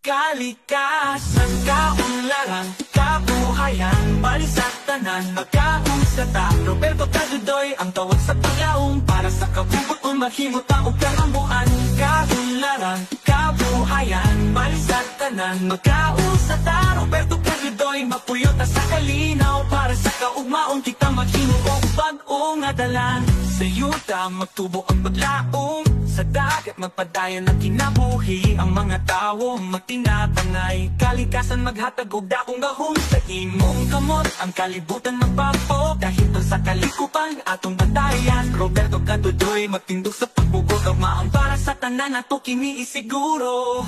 Kalikasan, kaunlaran, kabuhayan, balisat tanan, magkausata. Roberto Cadudoy ang tawag sa paglaong para sa kabubuton, mahimot ang karambuan. Kaunlaran, kabuhayan, balisat tanan, magkausata. Roberto Cadudoy, mapuyot na sa kalinaw para sa kaugmaon, kita maghinuog bag-ong adalan. Sa yuta magtubo ang paglaong, sa dagat magpadayon ng kinabuhi. Ang mga tao magtinatangay, kalikasan maghatag og dakong gahon. Sa imong kamot ang kalibutan magpapo, dahil to sa kalikupan atong bandayan. Roberto Cadudoy magtindog sa pagbugot, maang para sa tanan ato kini isiguro.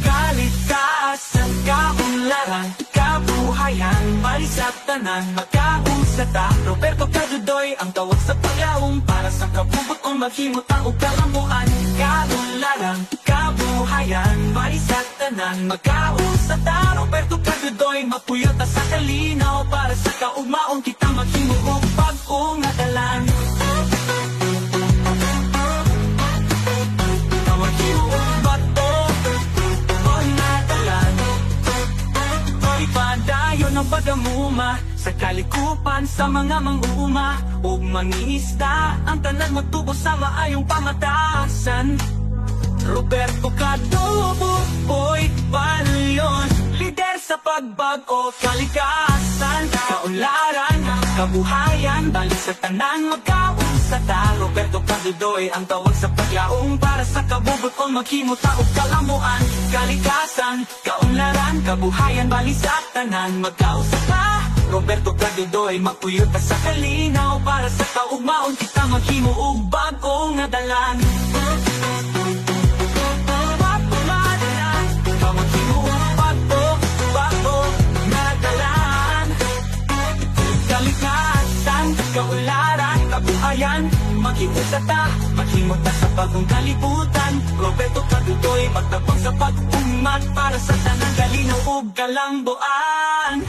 Kalikasan, kaunlaran, kabuhayan, balisat tanan, magkausata. Roberto Cadudoy ang tawag sa paglaong para sa kabubuton, maghimot ang kalambuan. Kaunlaran, kabuhayan, balisat tanan, magkausata. Roberto Cadudoy, mapuyot na sa kalinaw para sa kaugmaon, kita maghimuog bag-ong adalan. Padayon ang pagamuma sa kalikupan sa mga manguma ug mangingisda, ang tanan magtubo sa maayong pamatasan. Roberto Cadudoy, balyon, lider sa pagbago, kalikasan, kaunlaran, kabuhayan, balisat tanan, magkausata. Roberto Cadudoy ang tawag sa paglaong para sa kabubuton, maghimot og kalamuan. Kalikasan, kaunlaran, kabuhayan, balisat tanan, magkausata. Roberto Cadudoy, mapuyot sa kalinaw para sa kaugmaon, kita maghimuog bag-ong adalan. Kaunlaran, kabuhayan, maghiusata, maghimot na sa bagong kalibutan. Roberto Cadudoy, magtabang sa pag-umat para sa tanang kalinaw ug kalambuan.